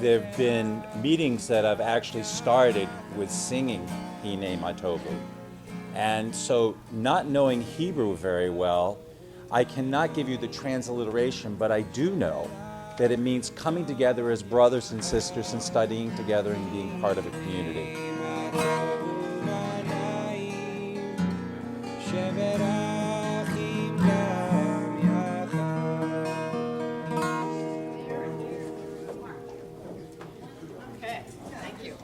There have been meetings that I've actually started with singing Hine Matovu. And so, not knowing Hebrew very well, I cannot give you the transliteration, but I do know that it means coming together as brothers and sisters and studying together and being part of a community. Okay, thank you.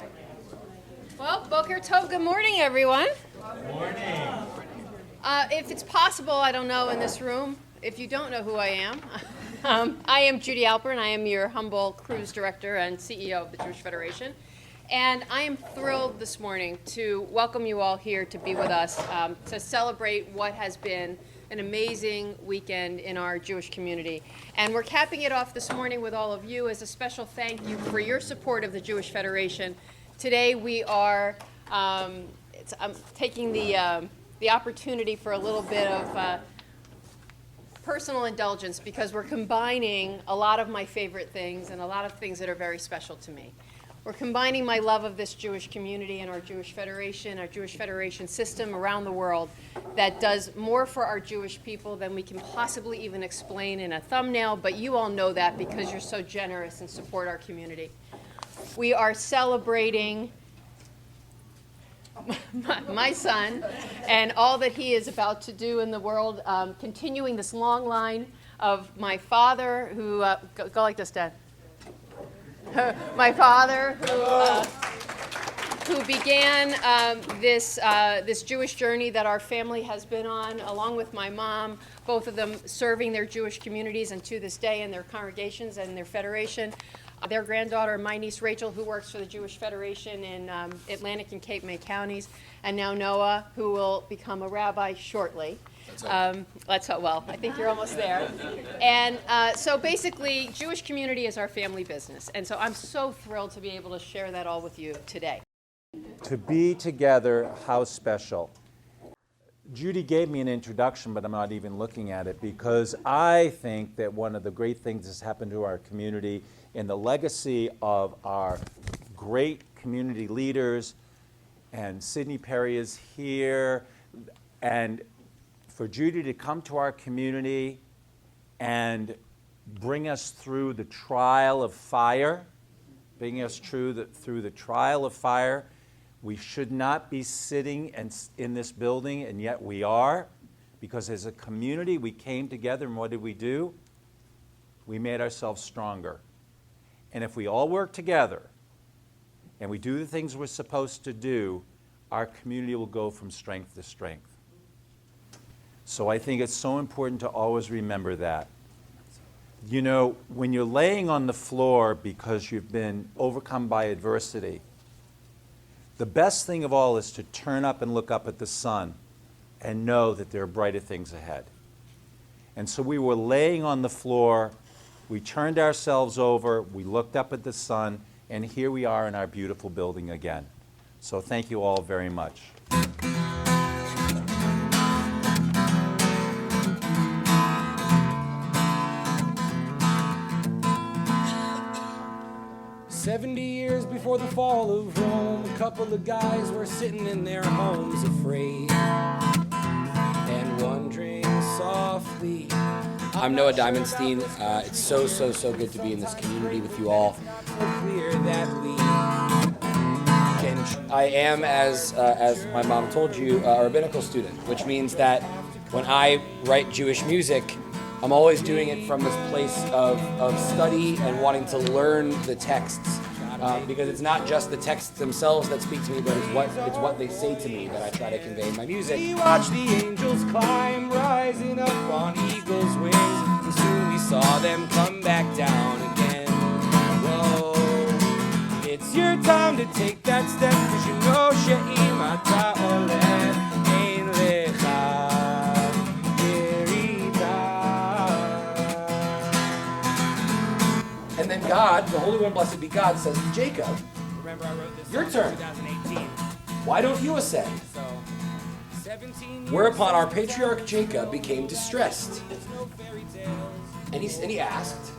Well, Boker Tov, good morning, everyone. Good morning. If it's possible, I don't know, in this room, if you don't know who I am, I am Judy Alpern. I am your humble cruise director and CEO of the Jewish Federation. And I am thrilled this morning to welcome you all here to be with us to celebrate what has been an amazing weekend in our Jewish community. And we're capping it off this morning with all of you as a special thank you for your support of the Jewish Federation. Today we are I'm taking the opportunity for a little bit of personal indulgence because we're combining a lot of my favorite things and a lot of things that are very special to me. We're combining my love of this Jewish community and our Jewish Federation system around the world that does more for our Jewish people than we can possibly even explain in a thumbnail, but you all know that because you're so generous and support our community. We are celebrating my son and all that he is about to do in the world, continuing this long line of my father who, go like this, Dad. My father who began this Jewish journey that our family has been on, along with my mom, both of them serving their Jewish communities and to this day in their congregations and their federation. Their granddaughter, my niece Rachel, who works for the Jewish Federation in Atlantic and Cape May counties, and now Noah, who will become a rabbi shortly. Let's hope. Well, I think you're almost there. And so basically, Jewish community is our family business. And so I'm so thrilled to be able to share that all with you today. To be together, how special. Judy gave me an introduction, but I'm not even looking at it because I think that one of the great things that's happened to our community in the legacy of our great community leaders, and Sidney Perry is here, and for Judy to come to our community and bring us through the trial of fire, bringing us through the trial of fire. We should not be sitting in this building, and yet we are, because as a community we came together, and what did we do? We made ourselves stronger. And if we all work together and we do the things we're supposed to do, our community will go from strength to strength. So I think it's so important to always remember that. You know, when you're laying on the floor because you've been overcome by adversity, the best thing of all is to turn up and look up at the sun and know that there are brighter things ahead. And so we were laying on the floor, we turned ourselves over, we looked up at the sun, and here we are in our beautiful building again. So thank you all very much. "70 years before the fall of Rome, a couple of guys were sitting in their homes afraid and wondering softly." I'm Noah Diamondstein. It's so good to be in this community with you all. Clear that we can. I am, as my mom told you, a rabbinical student, which means that when I write Jewish music, I'm always doing it from this place of study and wanting to learn the texts. Because it's not just the texts themselves that speak to me, but it's what they say to me that I try to convey in my music. We watched the angels climb, rising up on eagles' wings, and soon we saw them come back down again. Whoa, it's your time to take that step, 'cause you know she'im ata oleh ein lecha yerida. And then God, the Holy One, blessed be God, says to Jacob, Remember, I wrote this your in turn. 2018. Why don't you ascend? So Whereupon our patriarch Jacob became distressed. And he asked,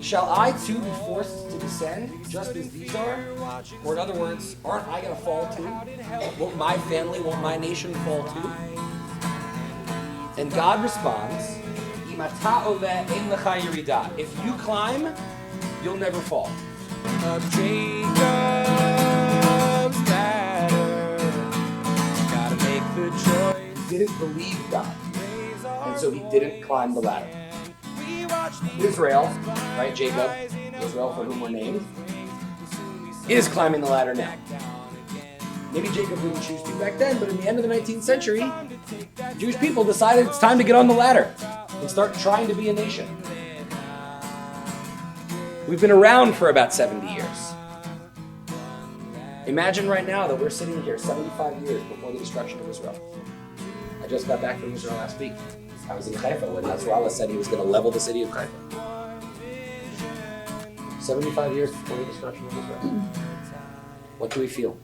shall I too be forced to descend just as these are? Or in other words, aren't I going to fall too? Won't my family, won't my nation fall too? And God responds, if you climb, you'll never fall. Up Jacob's ladder, gotta make the choice. He didn't believe God, and so he didn't climb the ladder. Israel, right, Jacob, Israel for whom we're named, is climbing the ladder now. Maybe Jacob didn't choose to back then, but in the end of the 19th century, Jewish people decided it's time to get on the ladder and start trying to be a nation. We've been around for about 70 years. Imagine right now that we're sitting here 75 years before the destruction of Israel. I just got back from Israel last week. I was in Haifa when Nasrallah said he was going to level the city of Haifa. 75 years before the destruction of Israel. What do we feel?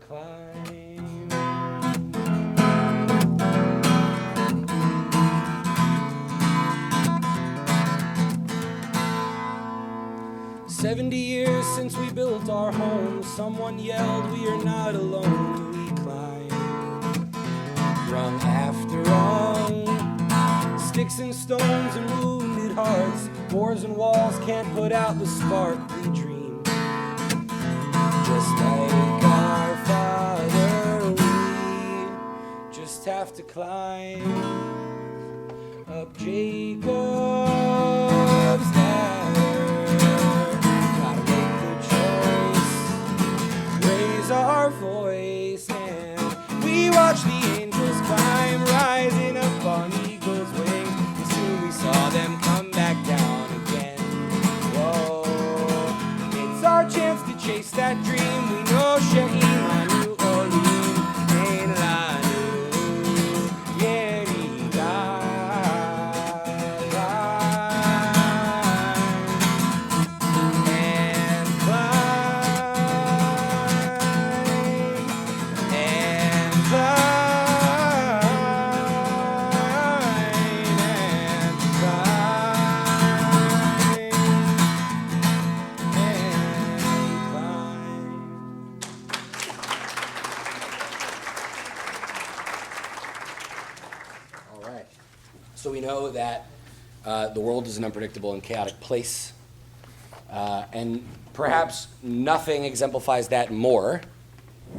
Climb. 70 years since we built our home. Someone yelled, we are not alone. We climbed, rung after rung, sticks and stones and wounded hearts. Doors and walls can't put out the spark we dreamed. Just like our Father, we just have to climb up Jacob's ladder. Gotta make the choice, raise our voice, and we watch the angels climb, rising up on eagles' wings. And soon we saw them come back down again. Whoa, it's our chance to chase that dream. We know She'im Anu Olim Ein Lanu Yerida. And climb, and climb, and All right. So we know that the world is an unpredictable and chaotic place. And perhaps nothing exemplifies that more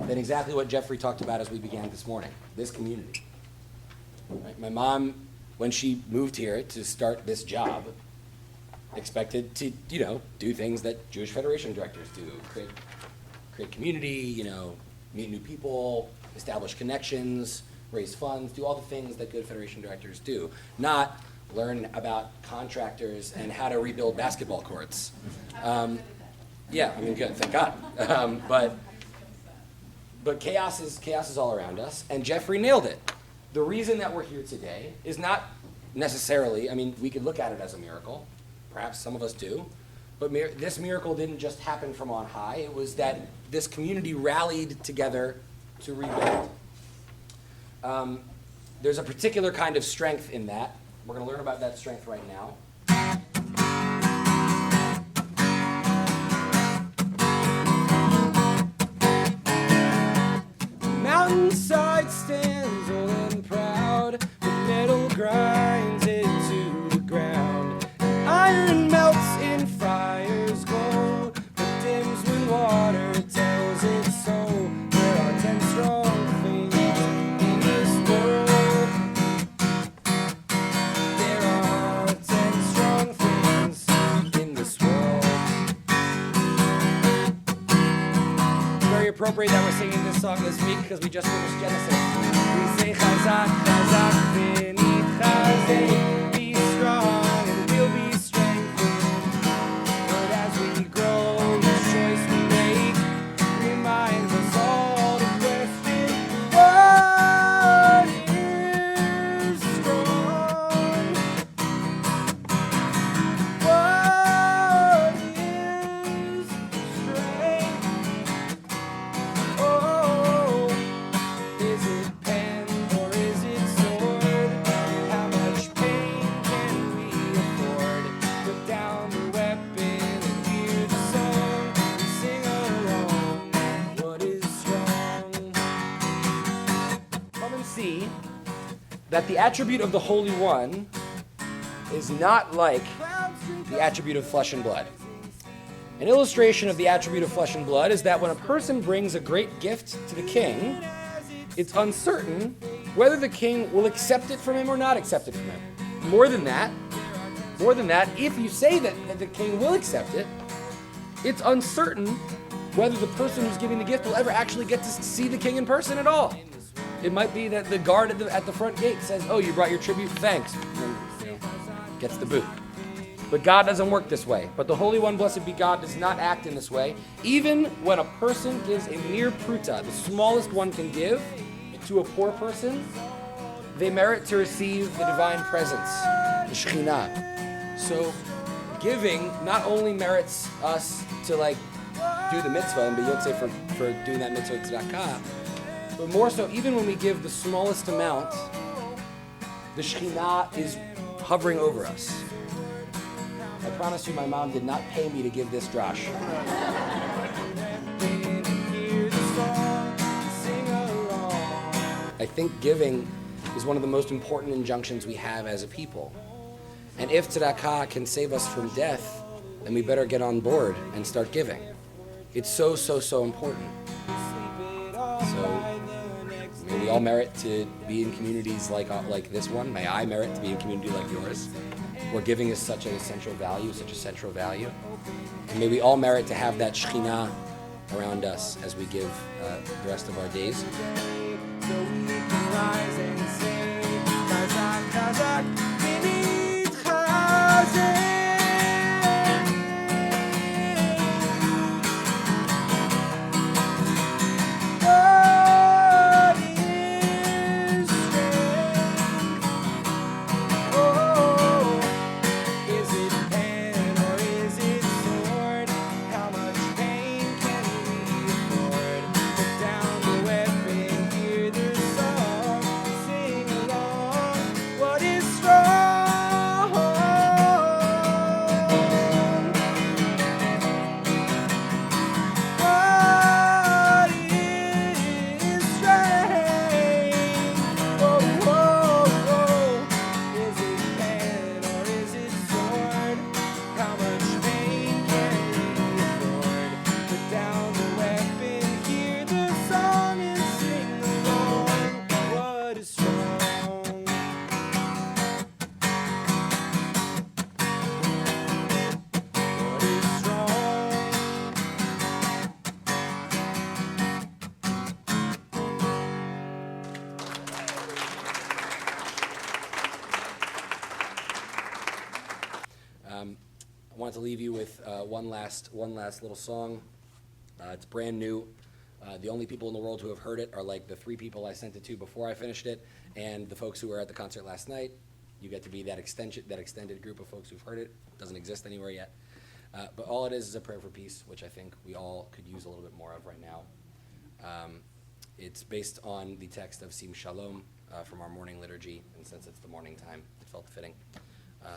than exactly what Jeffrey talked about as we began this morning, this community. Right? My mom, when she moved here to start this job, expected to, do things that Jewish Federation directors do, create community, meet new people, establish connections, raise funds, do all the things that good Federation directors do, not learn about contractors and how to rebuild basketball courts. Good, thank God. But chaos is all around us, and Jeffrey nailed it. The reason that we're here today is not necessarily, we could look at it as a miracle, perhaps some of us do, but this miracle didn't just happen from on high. It was that this community rallied together to rebuild. There's a particular kind of strength in that. We're going to learn about that strength right now. Mountainside stands old and proud, the metal grinds it to the ground. Iron melts in fire's glow, but dims when water tells it so. There are 10 strong things in this world. There are 10 strong things in this world. Very appropriate that we're singing this song this week because we just finished Genesis. We say Chazak, Chazak, V'nit Chazek, be strong and we'll be strengthened. But as we grow, each choice we make reminds us all the question, what is strong? What is strength? Oh, that the attribute of the Holy One is not like the attribute of flesh and blood. An illustration of the attribute of flesh and blood is that when a person brings a great gift to the king, it's uncertain whether the king will accept it from him or not accept it from him. More than that, if you say that the king will accept it, it's uncertain whether the person who's giving the gift will ever actually get to see the king in person at all. It might be that the guard at the front gate says, "Oh, you brought your tribute, thanks," and then, gets the boot. But God doesn't work this way. But the Holy One, blessed be God, does not act in this way. Even when a person gives a mere pruta, the smallest one can give, to a poor person, they merit to receive the divine presence, the Shekhinah. So giving not only merits us to do the mitzvah and be yotzei for doing that mitzvah tzedakah, but more so, even when we give the smallest amount, the Shekhinah is hovering over us. I promise you my mom did not pay me to give this drash. I think giving is one of the most important injunctions we have as a people. And if tzedakah can save us from death, then we better get on board and start giving. It's so, so, so important. So may we all merit to be in communities like this one. May I merit to be in a community like yours, where giving is such an essential value, such a central value. And may we all merit to have that Shekhinah around us as we give the rest of our days. So we can rise and say, Chazak, Chazak, Binit Chazak. I wanted to leave you with one last little song. It's brand new. The only people in the world who have heard it are the 3 people I sent it to before I finished it, and the folks who were at the concert last night. You get to be that extended group of folks who've heard it. It doesn't exist anywhere yet. But all it is a prayer for peace, which I think we all could use a little bit more of right now. It's based on the text of Sim Shalom from our morning liturgy, and since it's the morning time, it felt fitting.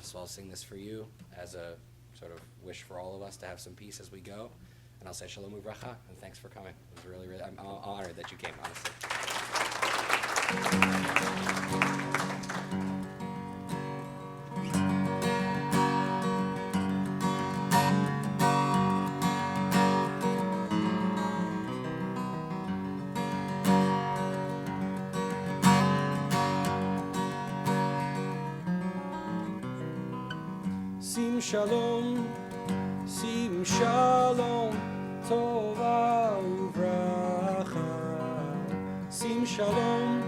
So I'll sing this for you as a sort of wish for all of us to have some peace as we go. And I'll say Shalom Uvracha, and thanks for coming. It was really, I'm honored that you came, honestly. Sim Shalom, Sim Shalom, Tova Uvracha. Sim Shalom,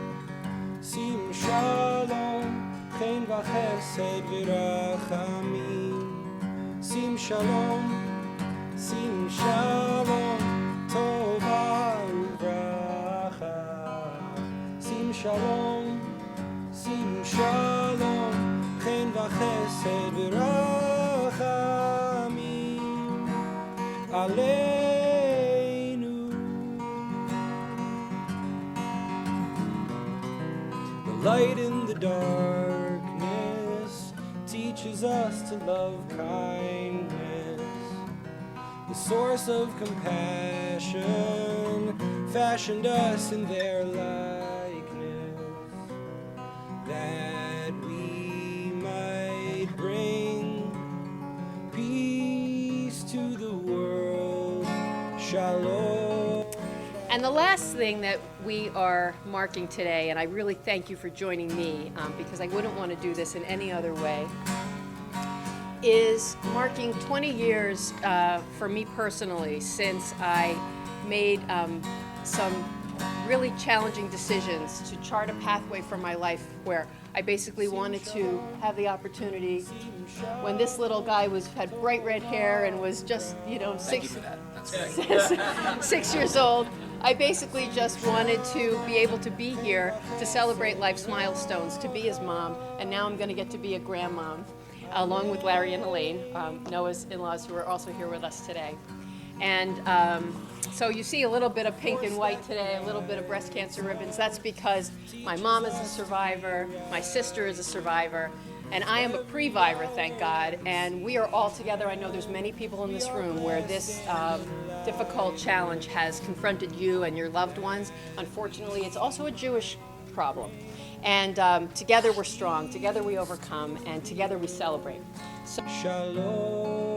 Sim Shalom, Chen v'chesed v'rachamim. Sim Shalom, Sim Shalom, Tova Uvracha. Sim Shalom, Sim Shalom, Chen v'chesed v'rachamim aleinu. The light in the darkness teaches us to love kindness. The source of compassion fashioned us in their likeness. That And the last thing that we are marking today, and I really thank you for joining me, because I wouldn't want to do this in any other way, is marking 20 years for me personally since I made some really challenging decisions to chart a pathway for my life where I basically wanted to have the opportunity when this little guy had bright red hair and was just, Thank you for that. That's great. 6 years old. I basically just wanted to be able to be here to celebrate life's milestones, to be his mom, and now I'm going to get to be a grandmom, along with Larry and Elaine, Noah's in-laws, who are also here with us today. And so you see a little bit of pink and white today, a little bit of breast cancer ribbons. That's because my mom is a survivor, my sister is a survivor, and I am a pre-vivor, thank God. And we are all together. I know there's many people in this room where this difficult challenge has confronted you and your loved ones. Unfortunately, it's also a Jewish problem. And together we're strong, together we overcome, and together we celebrate. So Shalom.